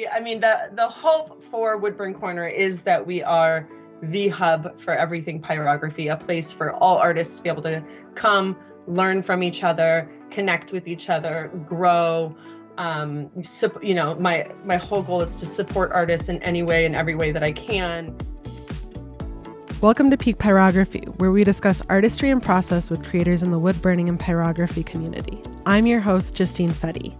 I mean, the hope for Woodburn Corner is that we are the hub for everything pyrography, a place for all artists to be able to come, learn from each other, connect with each other, grow. My whole goal is to support artists in any way and every way that I can. Welcome to Peak Pyrography, where we discuss artistry and process with creators in the woodburning and pyrography community. I'm your host, Justine Fedde.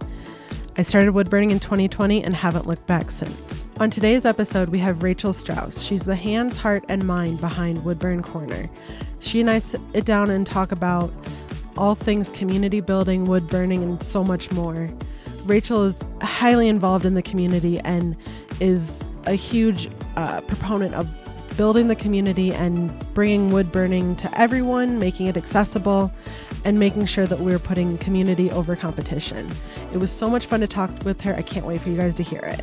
I started woodburning in 2020 and haven't looked back since. On today's episode, we have Rachel Strauss. She's the hands, heart, and mind behind Woodburn Corner. She and I sit down and talk about all things community building, woodburning, and so much more. Rachel is highly involved in the community and is a huge proponent of building the community and bringing wood burning to everyone, making it accessible, and making sure that we're putting community over competition. It was so much fun to talk with her. I can't wait for you guys to hear it.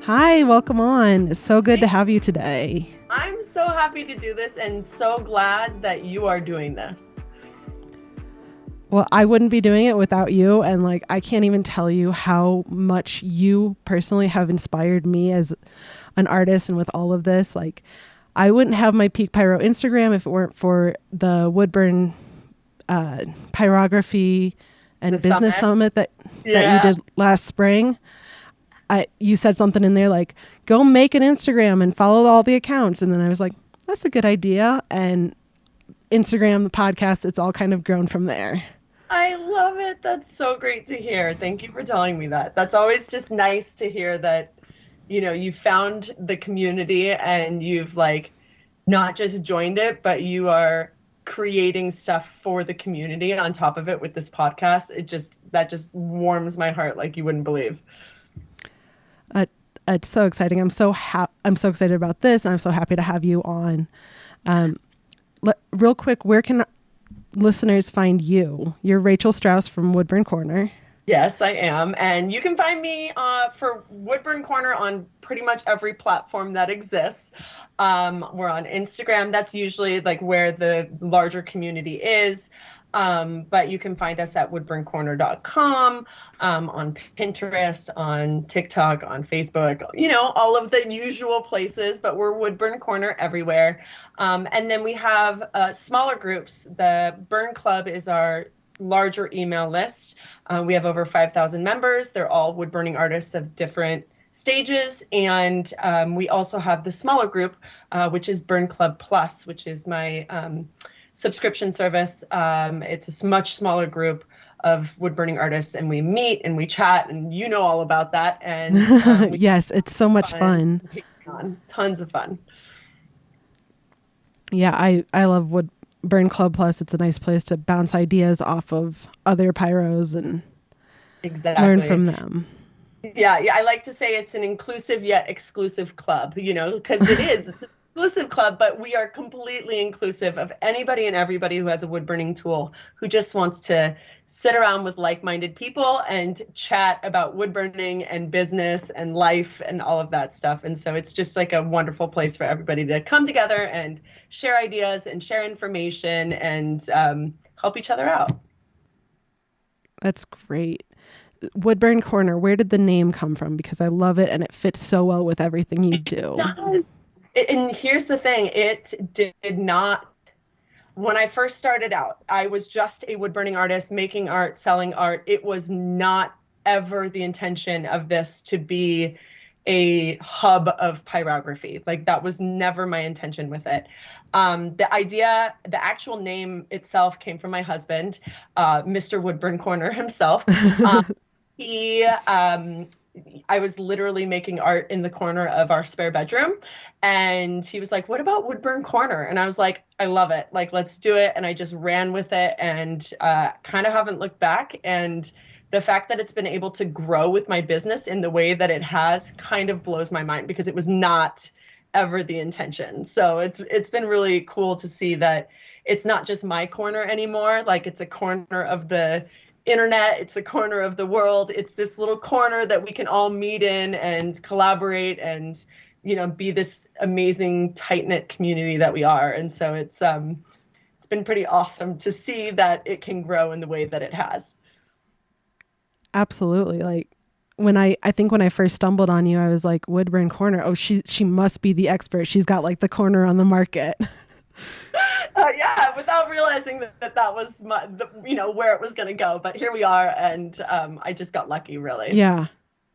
Hi, welcome on. It's so good to have you today. I'm so happy to do this and so glad that you are doing this. Well, I wouldn't be doing it without you. And I can't even tell you how much you personally have inspired me as an artist. And with all of this, I wouldn't have my Peak Pyro Instagram if it weren't for the Woodburn Pyrography and Business Summit that you did last spring. You said something in there go make an Instagram and follow all the accounts. And then I was like, that's a good idea. And Instagram, the podcast, it's all kind of grown from there. I love it. That's so great to hear. Thank you for telling me that. That's always just nice to hear that, you found the community and you've not just joined it, but you are creating stuff for the community on top of it with this podcast. That just warms my heart like you wouldn't believe. It's so exciting. I'm so excited about this, and I'm so happy to have you on. Real quick, where can listeners find you? You're Rachel Strauss from Woodburn Corner. Yes, I am. And you can find me for Woodburn Corner on pretty much every platform that exists. We're on Instagram. That's usually where the larger community is. But you can find us at woodburncorner.com, on Pinterest, on TikTok, on Facebook, all of the usual places, but we're Woodburn Corner everywhere. And then we have smaller groups. The Burn Club is our larger email list. We have over 5,000 members. They're all woodburning artists of different stages. And we also have the smaller group, which is Burn Club Plus, which is my subscription service. It's a much smaller group of woodburning artists, and we meet and we chat, and all about that. And yes, it's so much fun. Tons of fun. Yeah, I love Woodburn Club Plus. It's a nice place to bounce ideas off of other pyros and learn from them. Yeah, I like to say it's an inclusive yet exclusive club, because it is. It's exclusive club, but we are completely inclusive of anybody and everybody who has a wood burning tool, who just wants to sit around with like-minded people and chat about wood burning and business and life and all of that stuff. And so it's just a wonderful place for everybody to come together and share ideas and share information and help each other out. That's great. Woodburn Corner, where did the name come from? Because I love it and it fits so well with everything you do. It does. And here's the thing, it did not, when I first started out, I was just a wood burning artist, making art, selling art. It was not ever the intention of this to be a hub of pyrography. That was never my intention with it. The actual name itself came from my husband, Mr. Woodburn Corner himself. I was literally making art in the corner of our spare bedroom, and he was like, what about Woodburn Corner? And I was like, I love it. Let's do it. And I just ran with it and kind of haven't looked back. And the fact that it's been able to grow with my business in the way that it has kind of blows my mind, because it was not ever the intention. So it's been really cool to see that it's not just my corner anymore. It's a corner of the internet, it's a corner of the world. It's this little corner that we can all meet in and collaborate and be this amazing tight-knit community that we are. And so it's it's been pretty awesome to see that it can grow in the way that it has. Absolutely. Like I think when I first stumbled on you, I was like, Woodburn Corner. Oh, she must be the expert. She's got like the corner on the market. Yeah, without realizing that was where it was going to go. But here we are, and I just got lucky, really. Yeah.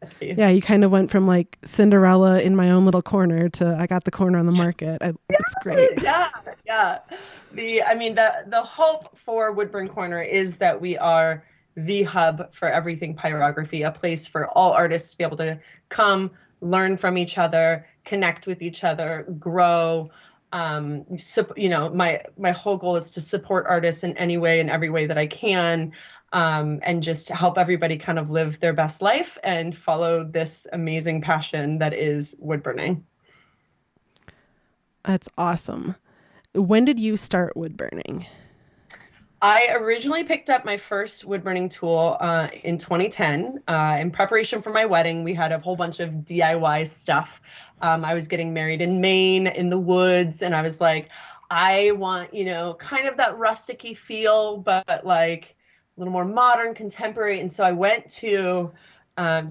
Lucky. Yeah, you kind of went from like Cinderella in my own little corner to I got the corner on the market. It's great. Yeah, yeah. The hope for Woodburn Corner is that we are the hub for everything pyrography, a place for all artists to be able to come, learn from each other, connect with each other, grow. My whole goal is to support artists in any way and every way that I can, and just help everybody kind of live their best life and follow this amazing passion that is woodburning. That's awesome. When did you start woodburning? I originally picked up my first woodburning tool in 2010. In preparation for my wedding, we had a whole bunch of DIY stuff. I was getting married in Maine in the woods, and I was like, I want, kind of that rusticy feel, but like a little more modern, contemporary. And so I went to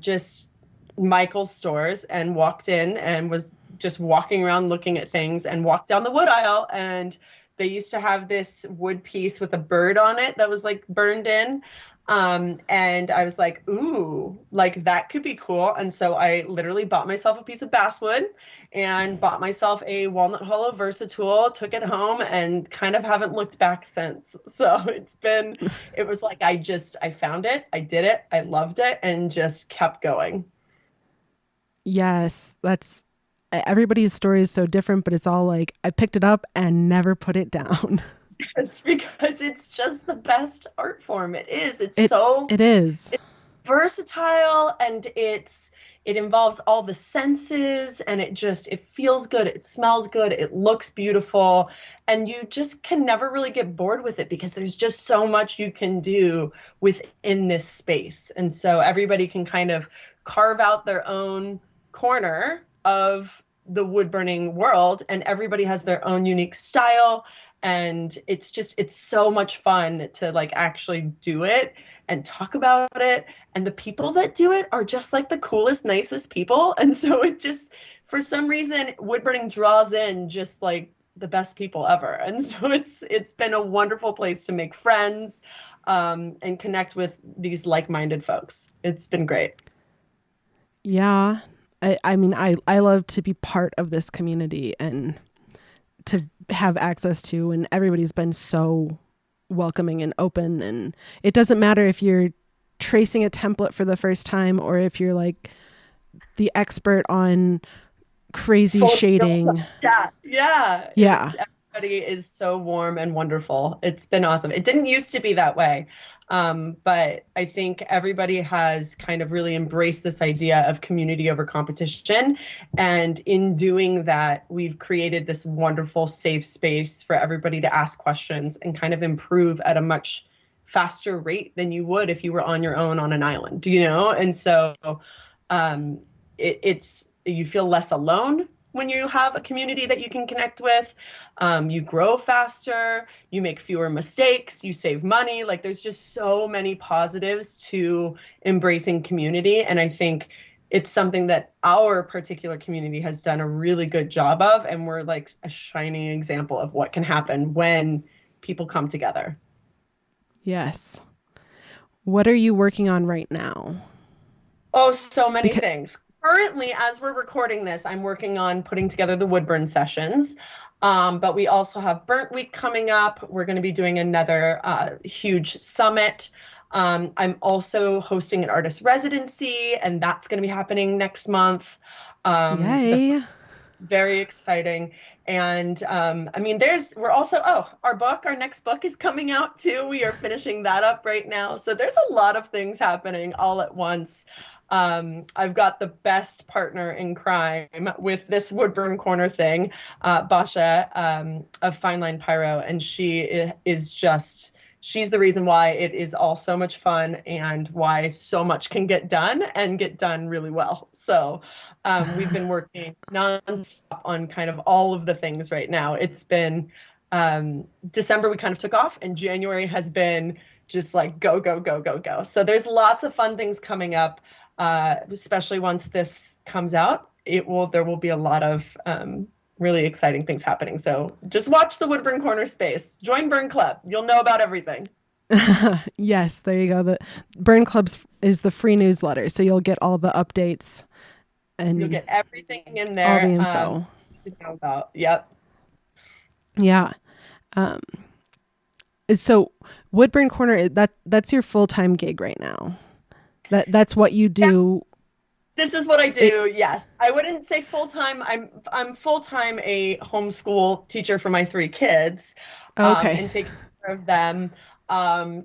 just Michael's stores and walked in and was just walking around looking at things and walked down the wood aisle, and they used to have this wood piece with a bird on it that was like burned in. And I was like, ooh, like that could be cool. And so I literally bought myself a piece of basswood and bought myself a walnut hollow Versatool, took it home, and kind of haven't looked back since. So it was like I found it, I did it, I loved it, and just kept going. Yes, everybody's story is so different, but it's all like I picked it up and never put it down. It's because it's just the best art form. It is. It is. It's versatile, and it involves all the senses, and it feels good. It smells good. It looks beautiful, and you just can never really get bored with it because there's just so much you can do within this space. And so everybody can kind of carve out their own corner of the wood burning world, and everybody has their own unique style, and it's so much fun to like actually do it and talk about it, and the people that do it are just like the coolest, nicest people. And so it just, for some reason, wood burning draws in just like the best people ever. And so it's been a wonderful place to make friends, and connect with these like-minded folks. It's been great. Yeah. I mean, I love to be part of this community and to have access to, and everybody's been so welcoming and open. And it doesn't matter if you're tracing a template for the first time or if you're like the expert on crazy shading. Yeah. Everybody is so warm and wonderful. It's been awesome. It didn't used to be that way. But I think everybody has kind of really embraced this idea of community over competition. And in doing that, we've created this wonderful, safe space for everybody to ask questions and kind of improve at a much faster rate than you would if you were on your own on an island, And so you feel less alone when you have a community that you can connect with. You grow faster, you make fewer mistakes, you save money. Like there's just so many positives to embracing community. And I think it's something that our particular community has done a really good job of. And we're like a shining example of what can happen when people come together. Yes. What are you working on right now? Oh, so many things. Currently, as we're recording this, I'm working on putting together the Woodburn sessions. But we also have Burnt Week coming up. We're going to be doing another huge summit. I'm also hosting an artist residency, and that's going to be happening next month. Yay. It's very exciting. And our next book is coming out too. We are finishing that up right now. So there's a lot of things happening all at once. I've got the best partner in crime with this Woodburn Corner thing, Basha, of Fine Line Pyro. And she's the reason why it is all so much fun and why so much can get done and get done really well. So we've been working nonstop on kind of all of the things right now. It's been December we kind of took off, and January has been just like go, go, go, go, go. So there's lots of fun things coming up, especially once this comes out. There will be a lot of really exciting things happening. So just watch the Woodburn Corner space. Join Burn Club. You'll know about everything. Yes, there you go. The Burn Clubs is the free newsletter, so you'll get all the updates and you'll get everything in there. All the info. To know about. Yep. Yeah. So Woodburn Corner, that's your full-time gig right now. That's what you do. This is what I do. Yes. I wouldn't say full-time. I'm full-time a homeschool teacher for my 3 kids. Okay. And taking care of them,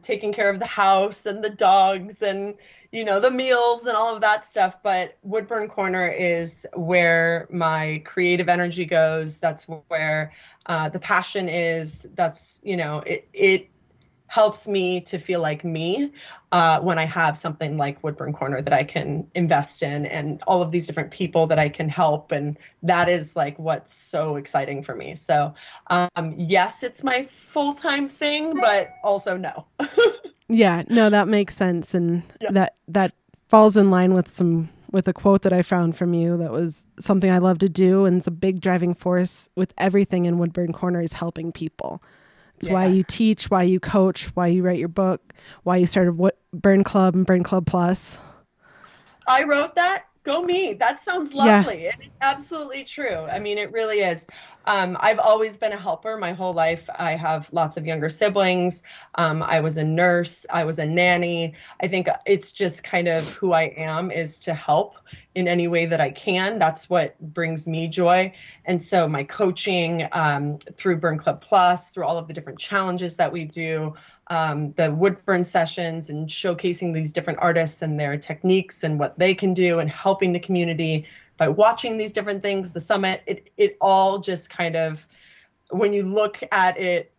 taking care of the house and the dogs and, the meals and all of that stuff. But Woodburn Corner is where my creative energy goes. That's where the passion is. That's, it helps me to feel like me when I have something like Woodburn Corner that I can invest in and all of these different people that I can help. And that is like what's so exciting for me. So yes, it's my full-time thing, but also no. Yeah, no, that makes sense. And that falls in line with a quote that I found from you that was something I love to do. And it's a big driving force with everything in Woodburn Corner is helping people. It's why you teach, why you coach, why you write your book, why you started Burn Club and Burn Club Plus. I wrote that. Go me. That sounds lovely. Yeah. It's absolutely true. I mean, it really is. I've always been a helper my whole life. I have lots of younger siblings. I was a nurse. I was a nanny. I think it's just kind of who I am, is to help in any way that I can. That's what brings me joy. And so my coaching through Burn Club Plus, through all of the different challenges that we do, the Woodburn sessions and showcasing these different artists and their techniques and what they can do and helping the community by watching these different things, the summit, it all just kind of, when you look at it,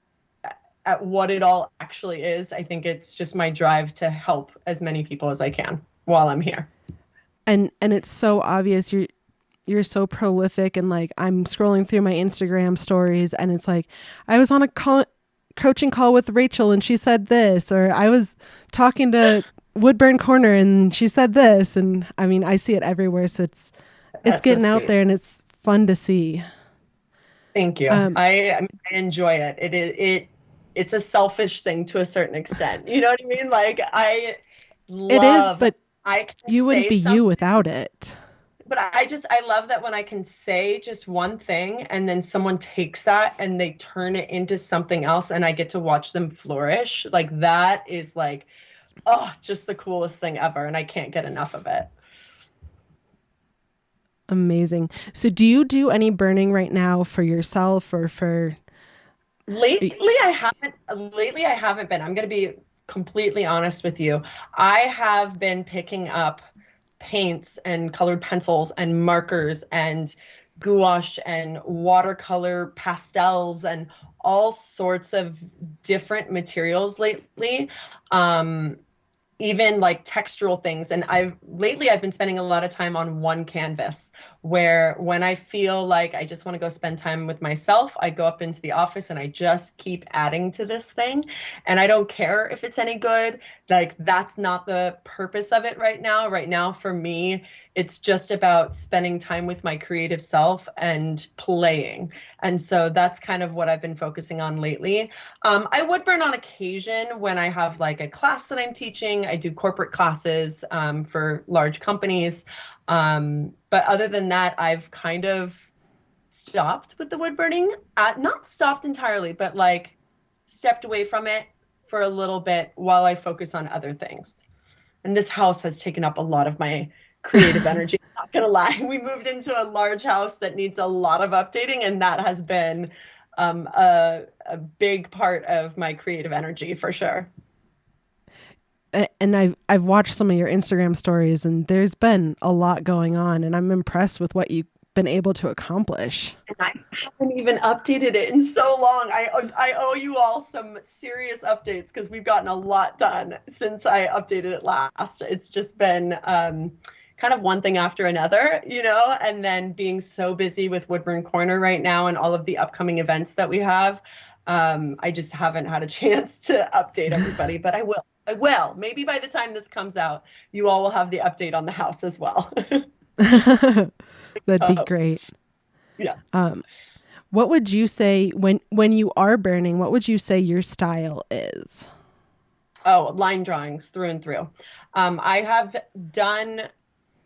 at what it all actually is, I think it's just my drive to help as many people as I can while I'm here. And it's so obvious you're so prolific, and like I'm scrolling through my Instagram stories and it's like I was on a coaching call with Rachel and she said this, or I was talking to Woodburn Corner and she said this, and I mean I see it everywhere, so it's getting so out there and it's fun to see. Thank you. I enjoy it. It's a selfish thing to a certain extent. You know what I mean? Like I love it is, but you wouldn't be you without it. But I love that when I can say just one thing and then someone takes that and they turn it into something else and I get to watch them flourish. Like that is like, just the coolest thing ever. And I can't get enough of it. Amazing. So do you do any burning right now for yourself or for... Lately I haven't been. I'm going to be completely honest with you. I have been picking up paints and colored pencils and markers and gouache and watercolor pastels and all sorts of different materials lately. Even like textural things. And I've been spending a lot of time on one canvas, where when I feel like I just want to go spend time with myself, I go up into the office and I just keep adding to this thing. And I don't care if it's any good. Like that's not the purpose of it right now. Right now for me, it's just about spending time with my creative self and playing. And so that's kind of what I've been focusing on lately. I would burn on occasion when I have like a class that I'm teaching. I do corporate classes for large companies. But other than that, I've kind of stopped with the wood burning. Not stopped entirely, but like stepped away from it for a little bit while I focus on other things. And this house has taken up a lot of my creative energy. I'm not gonna lie. We moved into a large house that needs a lot of updating, and that has been a big part of my creative energy for sure. And I've watched some of your Instagram stories, and there's been a lot going on, and I'm impressed with what you've been able to accomplish. And I haven't even updated it in so long. I owe you all some serious updates because we've gotten a lot done since I updated it last. It's just been kind of one thing after another, and then being so busy with Woodburn Corner right now and all of the upcoming events that we have. I just haven't had a chance to update everybody, but I will. I will. Maybe by the time this comes out, you all will have the update on the house as well. That'd be Uh, great. yeah. What would you say when you are burning, what would you say your style is? Oh, line drawings through and through. I have done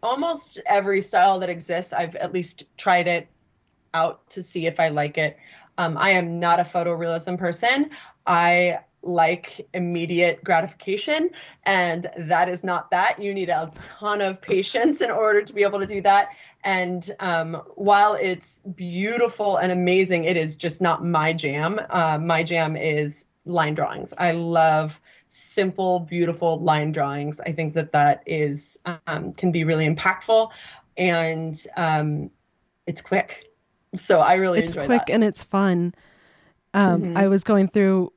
almost every style that exists. I've at least tried it out to see if I like it. I am not a photorealism person. I like immediate gratification, and that is not that. You need a ton of patience in order to be able to do that. And while it's beautiful and amazing, it is just not my jam. My jam is line drawings. I love simple, beautiful line drawings. I think that that is can be really impactful, and it's quick. So I really It's enjoy quick that. and it's fun. I Mm-hmm. was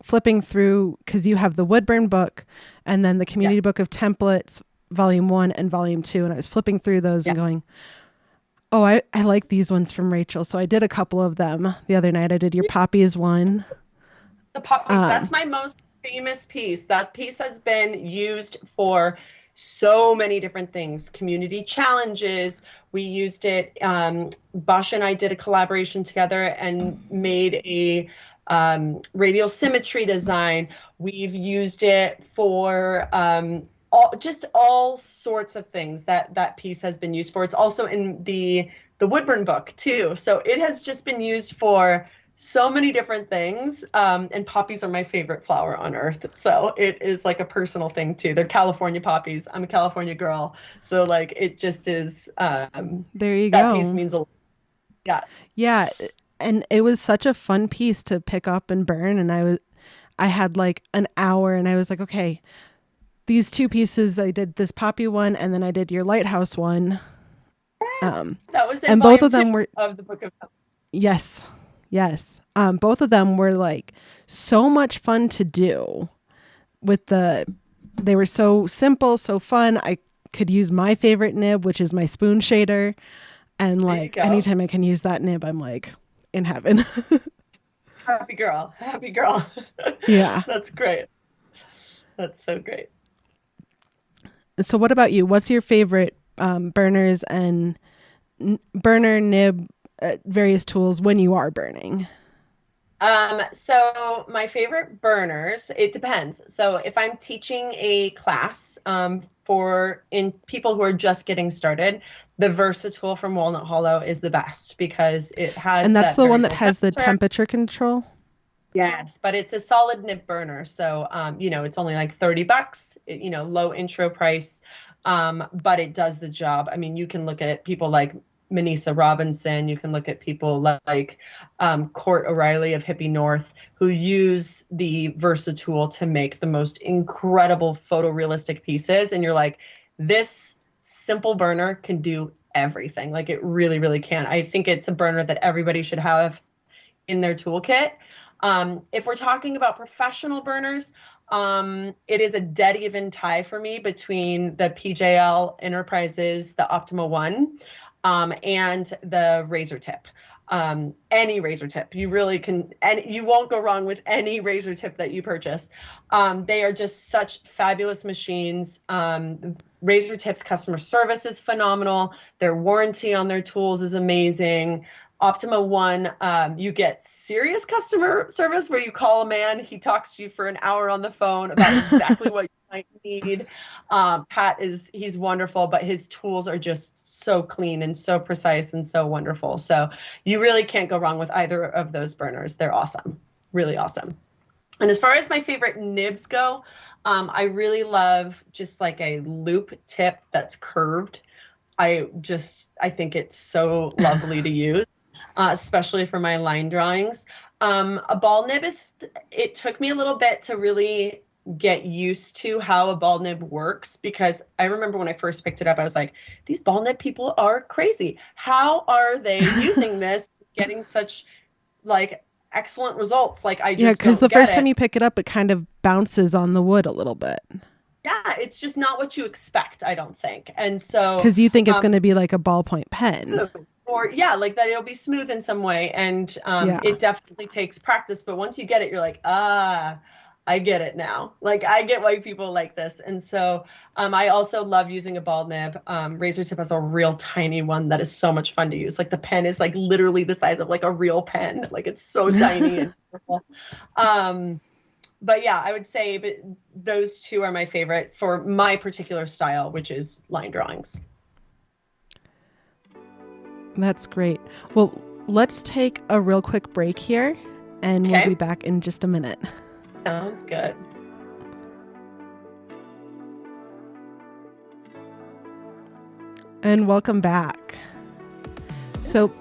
flipping through, because you have the Woodburn book and then the Yeah, community book of templates, volume 1 and volume 2. And I was flipping through those yeah. and going, oh, I like these ones from Rachel. So I did a couple of them the other night. I did your poppies one. The poppies, that's Um, my most famous piece. That piece has been used for so many different things, community challenges. We used it. Bosch and I did a collaboration together and made a radial symmetry design. We've used it for just all sorts of things that that piece has been used for. It's also in the Woodburn book too. So it has just been used for so many different things. And poppies are my favorite flower on earth. So it is like a personal thing too. They're California poppies. I'm a California girl. So like it just is, there you that piece go. means a lot. Yeah. Yeah. And it was such a fun piece to pick up and burn. And I had like an hour and I was like, okay, these two pieces, I did this poppy one and then I did your lighthouse one. Um, That was in and both volume of two them were, of the Book of Health. yes, yes. Both of them were like so much fun to do they were so simple, so fun. I could use my favorite nib, which is my spoon shader. And There you like go. anytime I can use that nib, I'm like in heaven. Happy girl. Happy girl. Yeah. That's great. That's so great. So what about you? What's your favorite burners and burner nib, various tools when you are burning? So my favorite burners, it depends. So if I'm teaching a class, for in people who are just getting started, the Versatool from Walnut Hollow is the best because it has And that's that the one that variable has the temperature. temperature control. Yes, but it's a solid nib burner. So, it's only like $30, low intro price. But it does the job. I mean, you can look at people like Manisa Robinson. You can look at people like Court O'Reilly of Hippie North, who use the Versatool to make the most incredible photorealistic pieces. And you're like, this simple burner can do everything. Like it really, really can. I think it's a burner that everybody should have in their toolkit. If we're talking about professional burners, it is a dead even tie for me between the PJL Enterprises, the Optima One, and the razor tip. Any razor tip, you really can, and you won't go wrong with any razor tip that you purchase. They are just such fabulous machines. Razor Tips customer service is phenomenal. Their warranty on their tools is amazing. Optima One, you get serious customer service where you call a man, he talks to you for an hour on the phone about exactly what you might need. He's wonderful, but his tools are just so clean and so precise and so wonderful. So you really can't go wrong with either of those burners. They're awesome, really awesome. And as far as my favorite nibs go, I really love just like a loop tip that's curved. I think it's so lovely to use, especially for my line drawings. A ball nib it took me a little bit to really get used to how a ball nib works, because I remember when I first picked it up, I was like, these ball nib people are crazy. How are they using this, getting such like excellent results? Like, I Yeah, just because don't the get first time it. you pick it up, it kind of bounces on the wood a little bit. Yeah, it's just not what you expect, I don't think. And so, Because you think it's um, going to be like a ballpoint pen. or yeah, like that it'll be smooth in some way. And it definitely takes practice, but once you get it, you're like, I get it now. Like I get why people like this. And so I also love using a ball nib. Razor Tip has a real tiny one that is so much fun to use. Like the pen is like literally the size of like a real pen. Like it's so tiny and beautiful. But yeah, I would say those two are my favorite for my particular style, which is line drawings. That's great. Well, let's take a real quick break here, and we'll be back in just a minute. Sounds good. And welcome back. So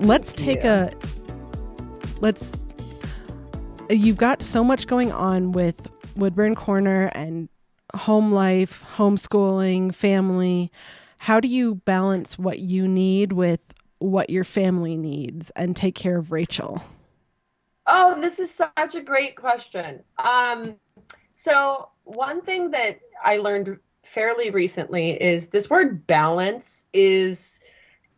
you've got so much going on with Woodburn Corner and home life, homeschooling, family. How do you balance what you need with what your family needs and take care of Rachel? Oh, this is such a great question. So one thing that I learned fairly recently is this word balance is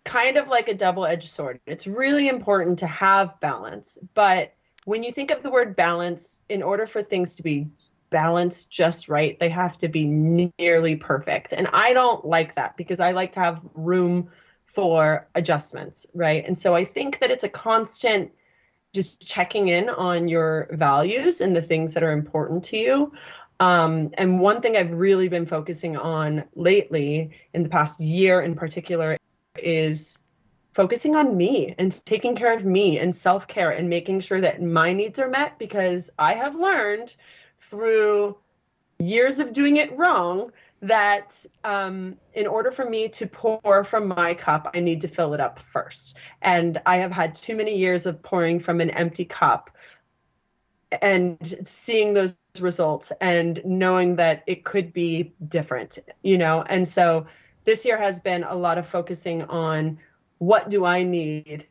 kind of like a double-edged sword. It's really important to have balance, but when you think of the word balance, in order for things to be balanced just right, they have to be nearly perfect. And I don't like that because I like to have room for adjustments, right? And so I think that it's a constant just checking in on your values and the things that are important to you. And one thing I've really been focusing on lately, in the past year in particular, is focusing on me and taking care of me and self-care and making sure that my needs are met, because I have learned through years of doing it wrong that in order for me to pour from my cup, I need to fill it up first. And I have had too many years of pouring from an empty cup and seeing those results and knowing that it could be different, And so this year has been a lot of focusing on what do I need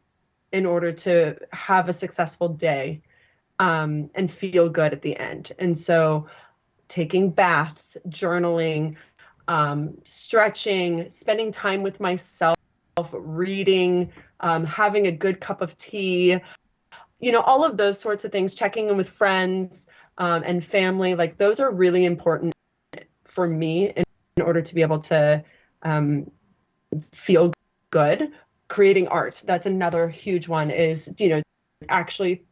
in order to have a successful day and feel good at the end. And so taking baths, journaling, stretching, spending time with myself, reading, having a good cup of tea, all of those sorts of things, checking in with friends and family, like those are really important for me in order to be able to feel good. Creating art, that's another huge one, is, actually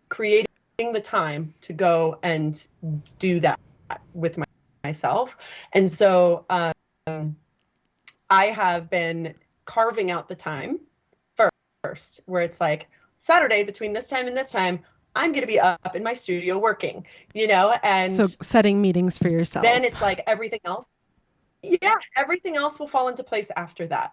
creating the time to go and do that with myself. And so I have been carving out the time first, where it's like Saturday between this time and this time, I'm going to be up in my studio working, and so setting meetings for yourself. Then it's like everything else will fall into place after that.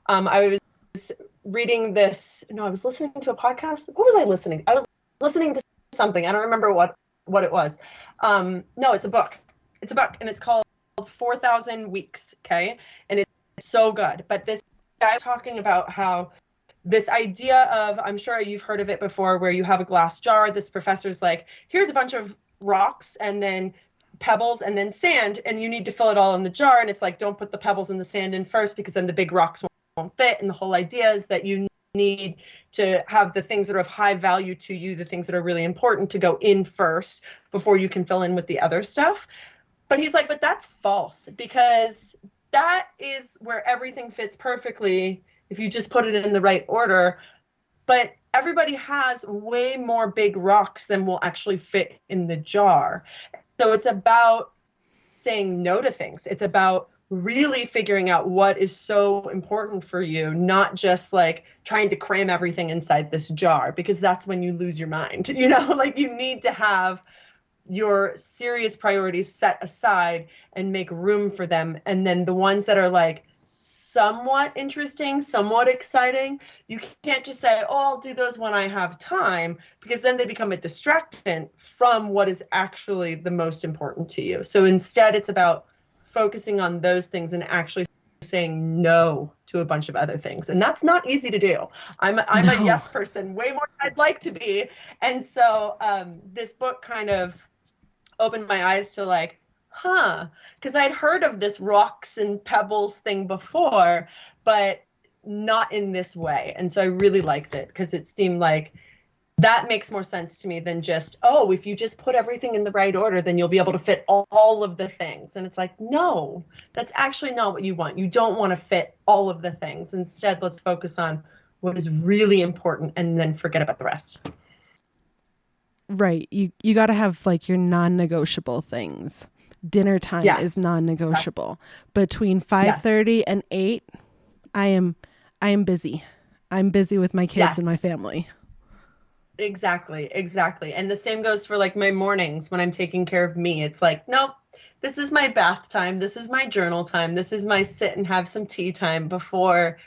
I was reading this. No, I was listening to a podcast. What was I listening? I was listening to something. I don't remember what it was. No, it's a book. It's a book, and it's called 4,000 Weeks. Okay. And it's so good. But this guy was talking about how this idea of, I'm sure you've heard of it before, where you have a glass jar. This professor's like, here's a bunch of rocks and then pebbles and then sand, and you need to fill it all in the jar. And it's like, don't put the pebbles and the sand in first, because then the big rocks won't fit. And the whole idea is that you need to have the things that are of high value to you, the things that are really important, to go in first before you can fill in with the other stuff. But he's like, but that's false, because that is where everything fits perfectly if you just put it in the right order. But everybody has way more big rocks than will actually fit in the jar. So it's about saying no to things. It's about really figuring out what is so important for you, not just like trying to cram everything inside this jar, because that's when you lose your mind. Like you need to have your serious priorities set aside and make room for them. And then the ones that are like somewhat interesting, somewhat exciting, you can't just say, oh, I'll do those when I have time, because then they become a distraction from what is actually the most important to you. So instead, it's about focusing on those things and actually saying no to a bunch of other things. And that's not easy to do. I'm a yes person, way more than I'd like to be. And so this book kind of opened my eyes to like, because I'd heard of this rocks and pebbles thing before, but not in this way. And so I really liked it because it seemed like that makes more sense to me than just, oh, if you just put everything in the right order, then you'll be able to fit all of the things. And it's like, no, that's actually not what you want. You don't want to fit all of the things. Instead, let's focus on what is really important and then forget about the rest. Right. You got to have like your non-negotiable things. Dinner time is non-negotiable. Between 5:30 and 8, I am busy. I'm busy with my kids and my family. Exactly. And the same goes for like my mornings when I'm taking care of me. It's like, nope, this is my bath time. This is my journal time. This is my sit and have some tea time before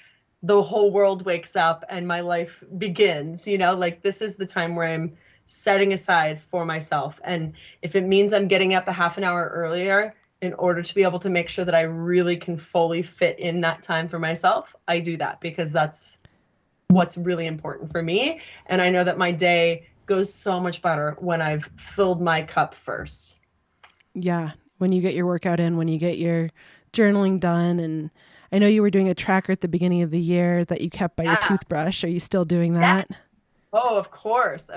the whole world wakes up and my life begins. Like this is the time where I'm setting aside for myself. And if it means I'm getting up a half an hour earlier in order to be able to make sure that I really can fully fit in that time for myself, I do that because that's what's really important for me. And I know that my day goes so much better when I've filled my cup first. Yeah. When you get your workout in, when you get your journaling done. And I know you were doing a tracker at the beginning of the year that you kept by your toothbrush. Are you still doing that? Yes. Oh, of course.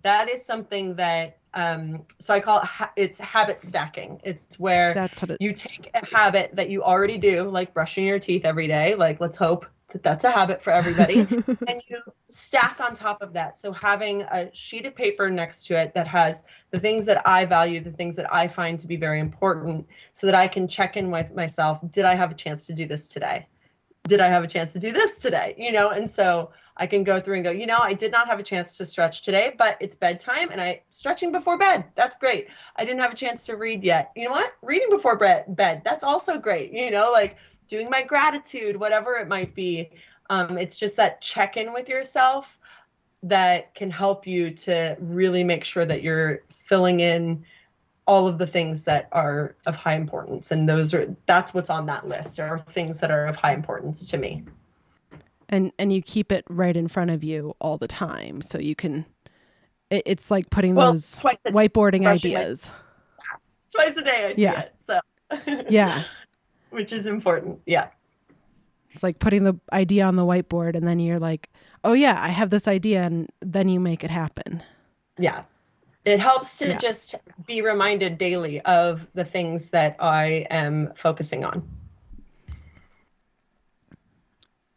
That is something that, so I call it, it's habit stacking. It's where you take a habit that you already do, like brushing your teeth every day. Like, let's hope that that's a habit for everybody. And you stack on top of that. So having a sheet of paper next to it that has the things that I value, the things that I find to be very important, so that I can check in with myself. Did I have a chance to do this today? Did I have a chance to do this today? And so I can go through and go, I did not have a chance to stretch today, but it's bedtime and stretching before bed. That's great. I didn't have a chance to read yet. You know what? Reading before bed. That's also great. Like doing my gratitude, whatever it might be. It's just that check-in with yourself that can help you to really make sure that you're filling in all of the things that are of high importance. And that's what's on that list, are things that are of high importance to me. And you keep it right in front of you all the time. So you can, it's like putting those whiteboarding ideas. Twice a day I see it. So yeah. Which is important. Yeah. It's like putting the idea on the whiteboard and then you're like, oh yeah, I have this idea, and then you make it happen. Yeah. It helps to just be reminded daily of the things that I am focusing on.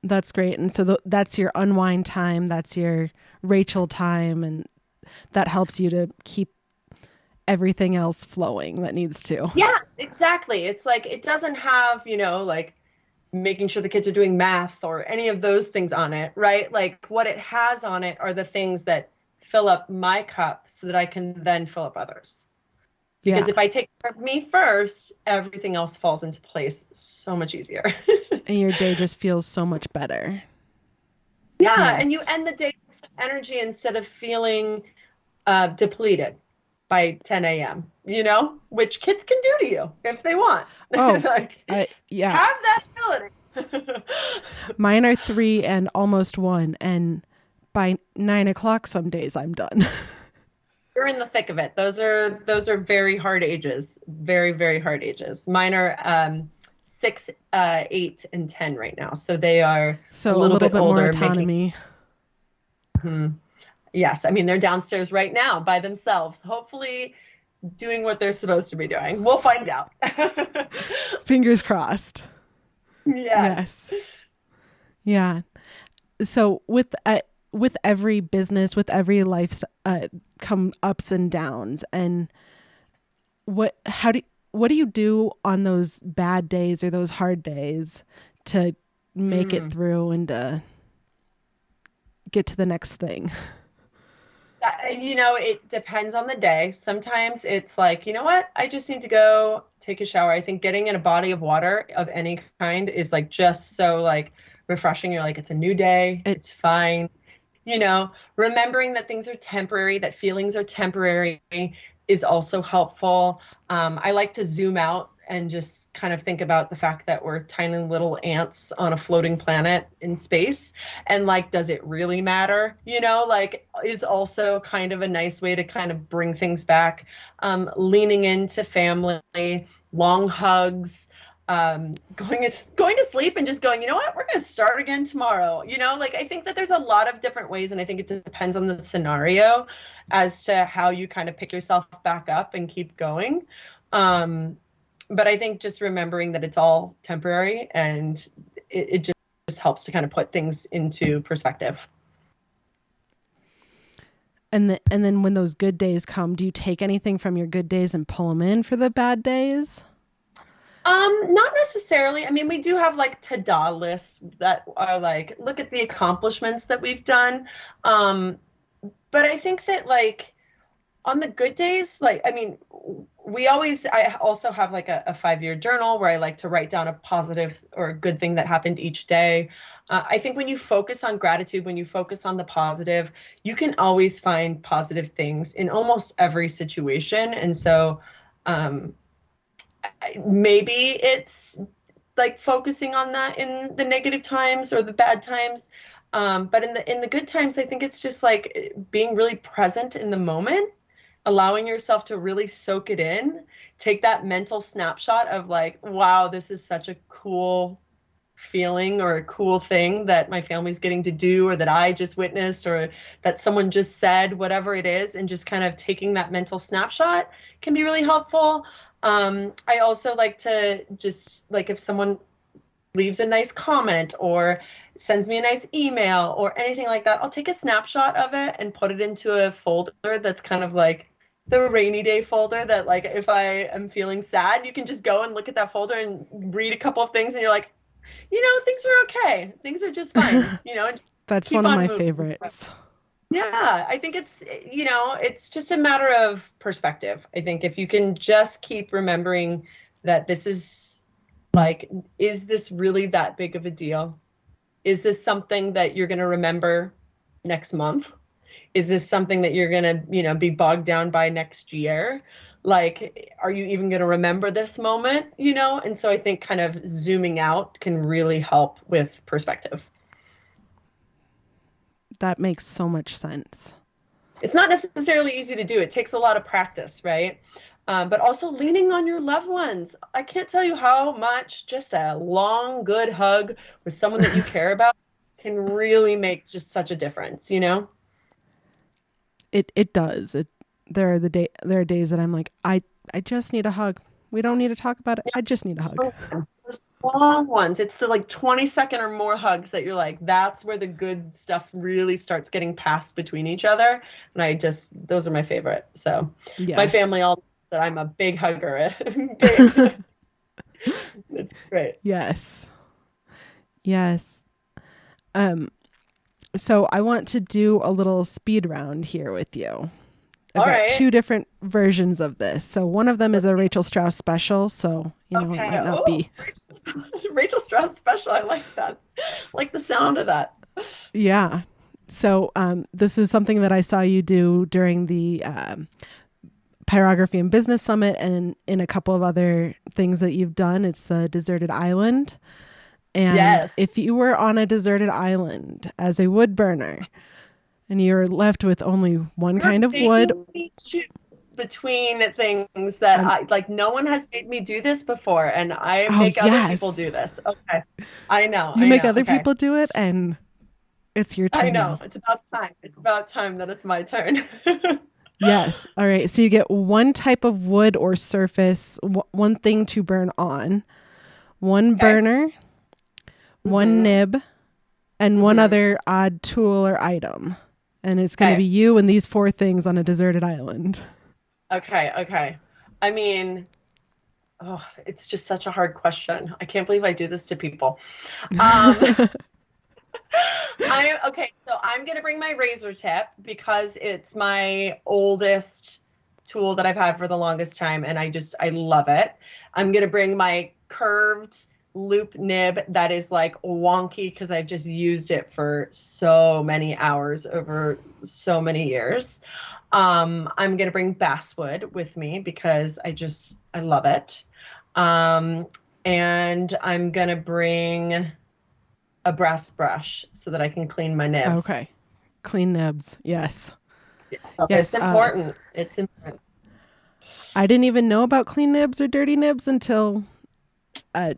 That's great. And so that's your unwind time. That's your Rachel time. And that helps you to keep everything else flowing that needs to. Yes, exactly. It's like, it doesn't have, like making sure the kids are doing math or any of those things on it, right? Like what it has on it are the things that fill up my cup so that I can then fill up others. Because if I take care of me first, everything else falls into place so much easier. And your day just feels so much better. Yeah. Yes. And you end the day with some energy instead of feeling depleted by 10 a.m., which kids can do to you if they want. Oh, have that ability. Mine are 3 and almost 1. And by 9 o'clock, some days I'm done. You're in the thick of it. Those are very hard ages. Very, very hard ages. Mine are 6, 8, and 10 right now. So they are a little bit older, more autonomy. Yes. I mean, they're downstairs right now by themselves, hopefully doing what they're supposed to be doing. We'll find out. Fingers crossed. Yes. Yeah. So with every business, with every life, come ups and downs. And what do you do on those bad days or those hard days to make it through and to get to the next thing? It depends on the day. Sometimes it's like, you know what? I just need to go take a shower. I think getting in a body of water of any kind is like just so like refreshing. You're like, it's a new day. It's fine. Remembering that things are temporary, that feelings are temporary is also helpful. I like to zoom out and just kind of think about the fact that we're tiny little ants on a floating planet in space. And like, does it really matter? Is also kind of a nice way to kind of bring things back. Leaning into family, long hugs, going to sleep and just going, you know what, we're going to start again tomorrow. Like I think that there's a lot of different ways, and I think it depends on the scenario as to how you kind of pick yourself back up and keep going. But I think just remembering that it's all temporary, and it just helps to kind of put things into perspective. And then when those good days come, do you take anything from your good days and pull them in for the bad days? Not necessarily. I mean, we do have like to-do lists that are like, look at the accomplishments that we've done. But I think that like on the good days, like, I mean, I also have like a 5-year journal where I like to write down a positive or a good thing that happened each day. I think when you focus on gratitude, when you focus on the positive, you can always find positive things in almost every situation. And so, maybe it's like focusing on that in the negative times or the bad times. But in the good times, I think it's just like being really present in the moment, allowing yourself to really soak it in, take that mental snapshot of like, wow, this is such a cool feeling or a cool thing that my family's getting to do, or that I just witnessed, or that someone just said, whatever it is, and just kind of taking that mental snapshot can be really helpful. I also like to just like, if someone leaves a nice comment or sends me a nice email or anything like that, I'll take a snapshot of it and put it into a folder that's kind of like the rainy day folder, that like if I am feeling sad, you can just go and look at that folder and read a couple of things and you're like, things are okay. Things are just fine, That's one of my favorites. Yeah, I think it's just a matter of perspective. I think if you can just keep remembering that this is like, is this really that big of a deal? Is this something that you're going to remember next month? Is this something that you're going to, be bogged down by next year? Like, are you even going to remember this moment? And so I think kind of zooming out can really help with perspective. That makes so much sense. It's not necessarily easy to do. It takes a lot of practice, right? But also leaning on your loved ones. I can't tell you how much just a long, good hug with someone that you care about can really make just such a difference, It does. There are days that I'm like, I just need a hug. We don't need to talk about it. I just need a hug. Those long ones. It's the like 20-second or more hugs that you're like, that's where the good stuff really starts getting passed between each other. And those are my favorite. So yes. My family all that I'm a big hugger. It's great. Yes. So I want to do a little speed round here with you. I've got 2 different versions of this. So one of them is a Rachel Strauss special. So, it might not be. Rachel Strauss special. I like that. I like the sound of that. Yeah. So this is something that I saw you do during the Pyrography and Business Summit, and in a couple of other things that you've done. It's the deserted island. And yes. If you were on a deserted island as a wood burner, and you're left with only one kind of wood. Choose between things that I like. No one has made me do this before, and I make other people do this. Okay, I know. You make other people do it, and it's your turn. I know. Now. It's about time. It's about time that it's my turn. Yes. All right. So you get one type of wood or surface, one thing to burn on, one burner, one nib, and one other odd tool or item. And it's going to be you and these 4 things on a deserted island. Okay. I mean, it's just such a hard question. I can't believe I do this to people. So I'm going to bring my razor tip because it's my oldest tool that I've had for the longest time, and I love it. I'm going to bring my curved loop nib that is like wonky because I've just used it for so many hours over so many years. I'm going to bring basswood with me because I love it. And I'm going to bring a brass brush so that I can clean my nibs. Okay. Clean nibs. Yes. Yes. It's important. It's important. I didn't even know about clean nibs or dirty nibs until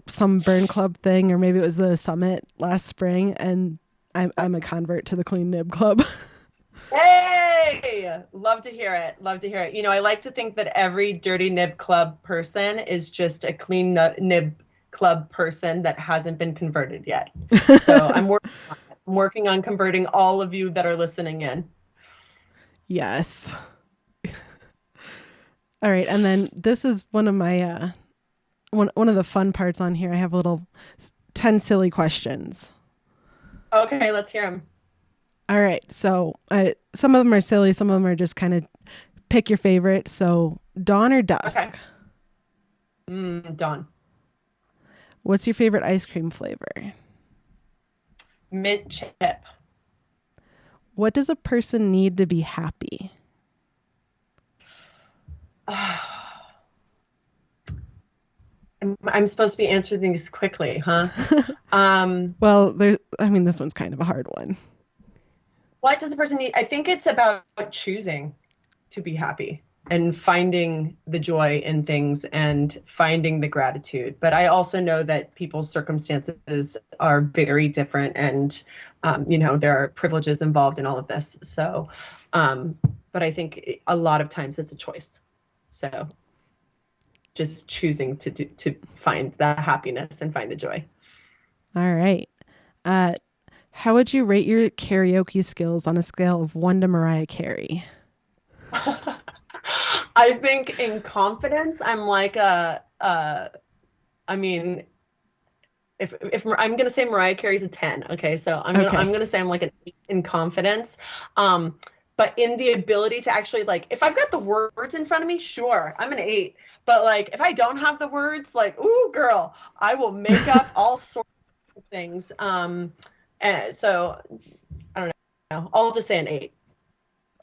some burn club thing, or maybe it was the summit last spring, and I'm a convert to the clean nib club. Hey, love to hear it. Love to hear it. I like to think that every dirty nib club person is just a clean nib club person that hasn't been converted yet. So I'm working on converting all of you that are listening in. Yes. All right, and then this is one of my one of the fun parts on here. I have a little 10 silly questions. Okay, let's hear them. All right, so some of them are silly, some of them are just kind of pick your favorite. So dawn or dusk? Okay. Dawn. What's your favorite ice cream flavor? Mint chip. What does a person need to be happy? I'm supposed to be answering things quickly, huh? Well, this one's kind of a hard one. What does a person need? I think it's about choosing to be happy and finding the joy in things and finding the gratitude. But I also know that people's circumstances are very different, and there are privileges involved in all of this. So, but I think a lot of times it's a choice. So just choosing to find the happiness and find the joy. All right. How would you rate your karaoke skills on a scale of 1 to Mariah Carey? I think in confidence, I'm like if I'm gonna say Mariah Carey's a 10, okay, so I'm gonna say I'm like an 8 in confidence, but in the ability to actually, like, if I've got the words in front of me, sure, I'm an 8, but like if I don't have the words, like, ooh, girl, I will make up all sorts of things. And so I don't know. I'll just say an 8.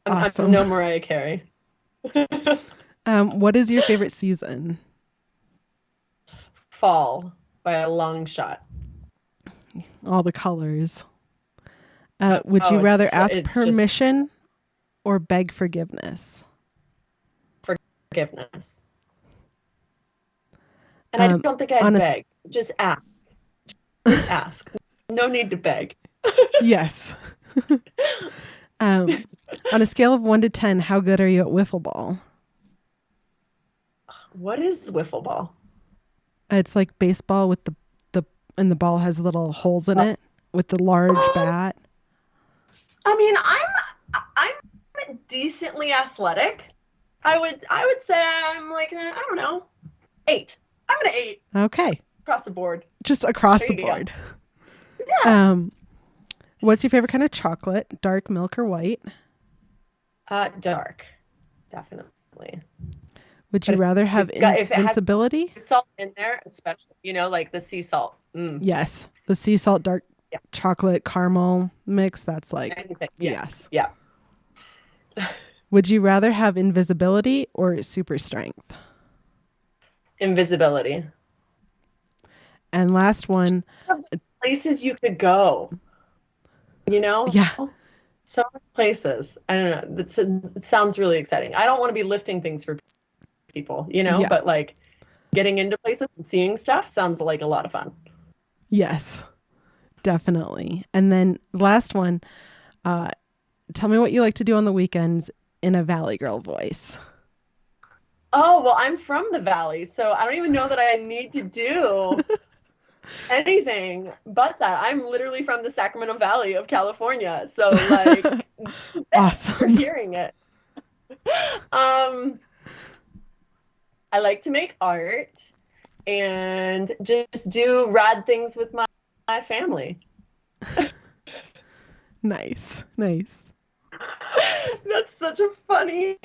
Awesome. I'm no Mariah Carey. What is your favorite season? Fall by a long shot. All the colors. Would you rather ask permission or beg forgiveness? Forgiveness. And I don't think I'd beg. Just ask. Just ask. No need to beg. Yes. On a scale of 1 to 10, how good are you at wiffle ball? What is wiffle ball? It's like baseball with the and the ball has little holes in it with the large bat. I mean, I'm decently athletic. I would say I'm like, I don't know, 8. I'm an 8. Okay. Across the board. Just across the board. Yeah. What's your favorite kind of chocolate? Dark, milk, or white? Dark, definitely. Would you rather have invincibility? If it has salt in there, especially, like the sea salt. Yes, the sea salt dark chocolate caramel mix. That's like anything. Yes. Yeah. Would you rather have invisibility or super strength? Invisibility. And last one. Places you could go. Yeah. So many places. I don't know. It sounds really exciting. I don't want to be lifting things for people, but like getting into places and seeing stuff sounds like a lot of fun. Yes, definitely. And then last one, tell me what you like to do on the weekends in a Valley Girl voice. Oh, well, I'm from the Valley, so I don't even know that I need to do anything but that. I'm literally from the Sacramento Valley of California, so like awesome for hearing it. I like to make art and just do rad things with my family. Nice. That's such a funny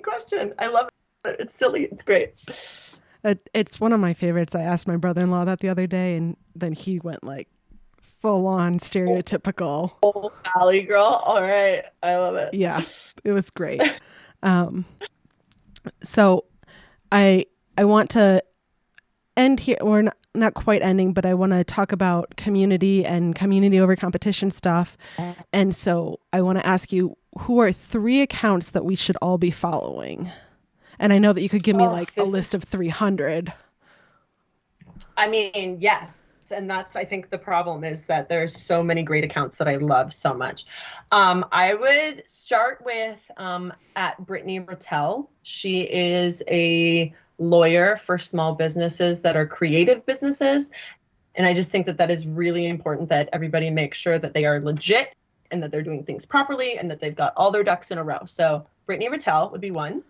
question. I love it. It's silly. It's great. It's one of my favorites. I asked my brother-in-law that the other day, and then he went like full-on stereotypical. Oh, Valley girl. All right. I love it. Yeah, it was great. So I want to end here. We're not quite ending, but I want to talk about community and community over competition stuff. And so I want to ask you, who are 3 accounts that we should all be following? And I know that you could give me a list of 300. I mean, yes. And that's, I think, the problem is that there's so many great accounts that I love so much. I would start with at Brittany Rattel. She is a lawyer for small businesses that are creative businesses. And I just think that that is really important that everybody make sure that they are legit and that they're doing things properly and that they've got all their ducks in a row. So Brittany Rattel would be one.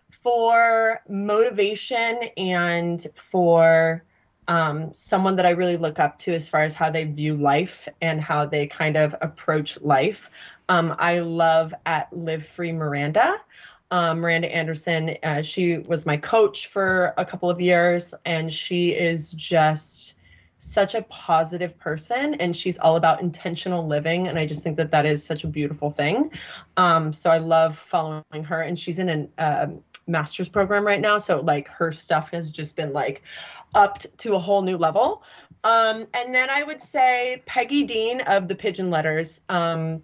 For motivation and for someone that I really look up to as far as how they view life and how they kind of approach life. I love at Live Free Miranda. Miranda Anderson, she was my coach for a couple of years, and she is just such a positive person, and she's all about intentional living. And I just think that that is such a beautiful thing. So I love following her, and she's in a master's program right now. So like her stuff has just been like upped to a whole new level. And then I would say Peggy Dean of the Pigeon Letters,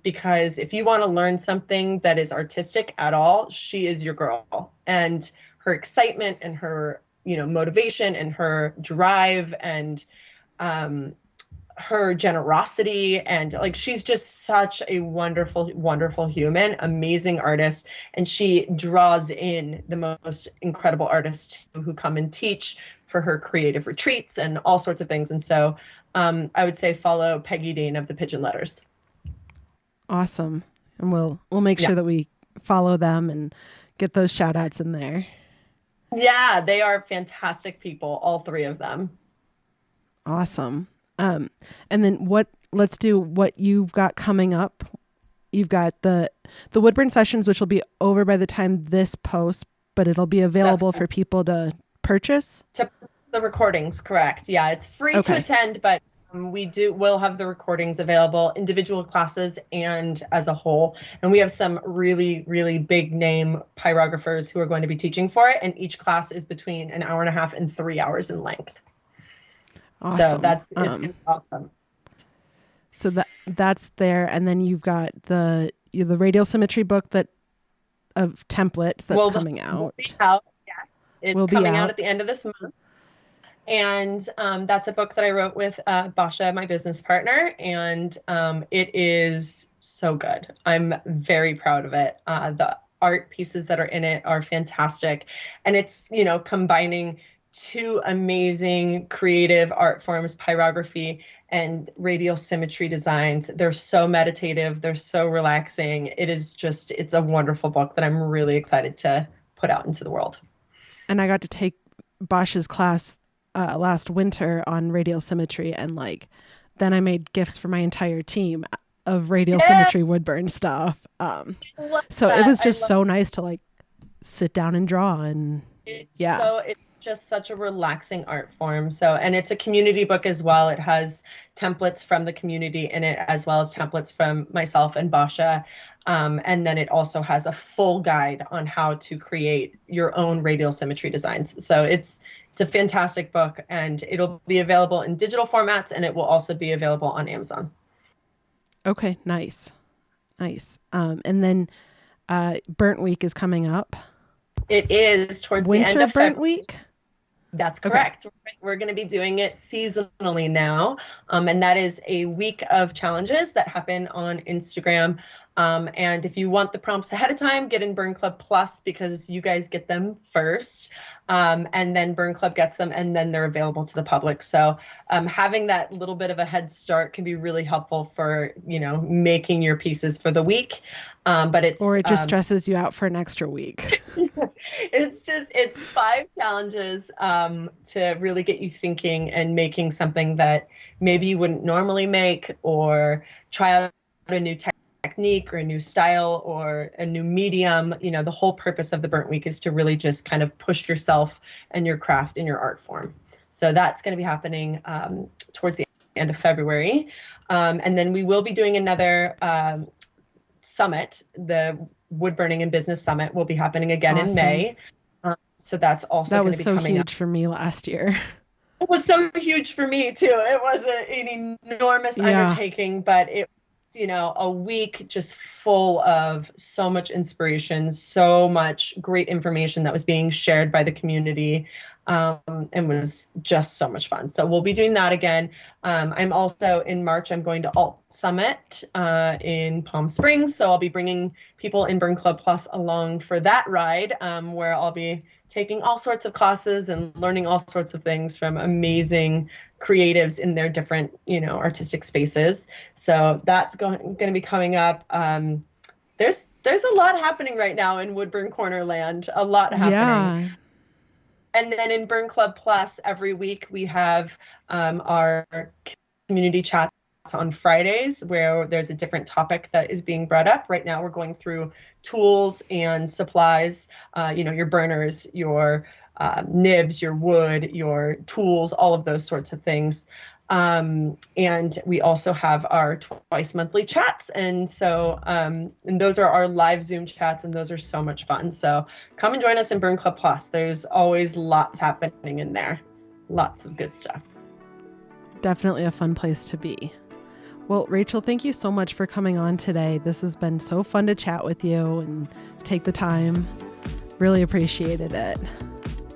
because if you want to learn something that is artistic at all, she is your girl. And her excitement and her, motivation and her drive and her generosity, and like she's just such a wonderful, wonderful human, amazing artist, and she draws in the most incredible artists who come and teach for her creative retreats and all sorts of things. And so I would say follow Peggy Dean of the Pigeon Letters. Awesome. And we'll make sure that we follow them and get those shout outs in there. Yeah, they are fantastic people, all three of them. Awesome. And then let's do what you've got coming up. You've got the Woodburn sessions, which will be over by the time this posts, but it'll be available for people to purchase. The recordings, correct. Yeah, it's free to attend, but we'll have the recordings available, individual classes and as a whole. And we have some really, really big name pyrographers who are going to be teaching for it. And each class is between an hour and a half and 3 hours in length. Awesome. So it's awesome. So that's there, and then you've got the radial symmetry book of templates that's coming out. Yes, it's coming out at the end of this month, and that's a book that I wrote with Basha, my business partner, and it is so good. I'm very proud of it. The art pieces that are in it are fantastic, and it's combining two amazing creative art forms, pyrography and radial symmetry designs. They're so meditative. They're so relaxing. It's a wonderful book that I'm really excited to put out into the world. And I got to take Bosch's class last winter on radial symmetry, and then I made gifts for my entire team of radial symmetry Woodburn stuff. So it was just so nice to sit down and draw, and it's just such a relaxing art form. So, and it's a community book as well. It has templates from the community in it, as well as templates from myself and Basha. And then it also has a full guide on how to create your own radial symmetry designs. So it's a fantastic book, and it'll be available in digital formats, and it will also be available on Amazon. Okay, nice. And then Burnt Week is coming up. It is towards the end of Burnt Week? That's correct. Okay. We're going to be doing it seasonally now. And that is a week of challenges that happen on Instagram. And if you want the prompts ahead of time, get in Burn Club Plus, because you guys get them first. And then Burn Club gets them, and then they're available to the public. So having that little bit of a head start can be really helpful for, making your pieces for the week. But it just stresses you out for an extra week. It's 5 challenges to really get you thinking and making something that maybe you wouldn't normally make, or try out a new technique or a new style or a new medium. The whole purpose of the Burnt Week is to really just kind of push yourself and your craft and your art form. So that's going to be happening towards the end of February. And then we will be doing another summit. The Wood Burning and Business Summit will be happening again in May. So that's also going to be coming up. That was so huge for me last year. It was so huge for me too. It was an enormous undertaking, but it a week just full of so much inspiration, so much great information that was being shared by the community. and was just so much fun. So we'll be doing that again. I'm also in March, I'm going to Alt Summit in Palm Springs. So I'll be bringing people in Burn Club Plus along for that ride, where I'll be taking all sorts of classes and learning all sorts of things from amazing creatives in their different, artistic spaces. So that's going to be coming up. There's a lot happening right now in Woodburn Corner land, a lot happening. Yeah. And then in Burn Club Plus, every week we have our community chats on Fridays where there's a different topic that is being brought up. Right now we're going through tools and supplies, your burners, your nibs, your wood, your tools, all of those sorts of things. And we also have our twice monthly chats. And so, and those are our live Zoom chats, and those are so much fun. So come and join us in Burn Club Plus. There's always lots happening in there. Lots of good stuff. Definitely a fun place to be. Well, Rachel, thank you so much for coming on today. This has been so fun to chat with you and take the time. Really appreciated it.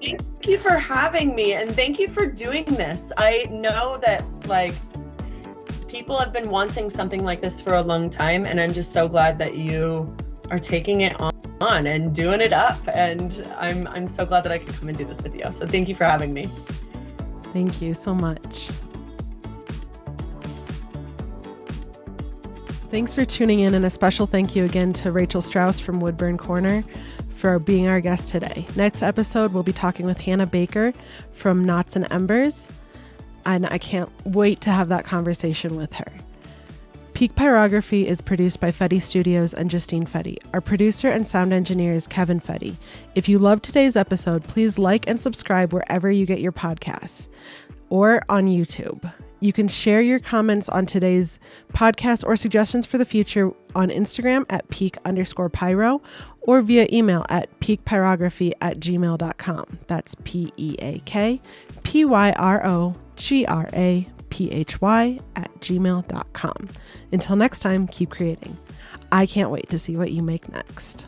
Thank you for having me, and thank you for doing this. I know that people have been wanting something like this for a long time, and I'm just so glad that you are taking it on and doing it up. And I'm so glad that I could come and do this with you. So thank you for having me. Thank you so much. Thanks for tuning in, and a special thank you again to Rachel Strauss from Woodburn Corner for being our guest today. Next episode, we'll be talking with Hannah Baker from Knots and Embers, and I can't wait to have that conversation with her. Peak Pyrography is produced by Fedde Studios and Justine Fedde. Our producer and sound engineer is Kevin Fedde. If you loved today's episode, please like and subscribe wherever you get your podcasts or on YouTube. You can share your comments on today's podcast or suggestions for the future on Instagram at peak_pyro or via email at peakpyrography@gmail.com. That's peakpyrography@gmail.com. Until next time, keep creating. I can't wait to see what you make next.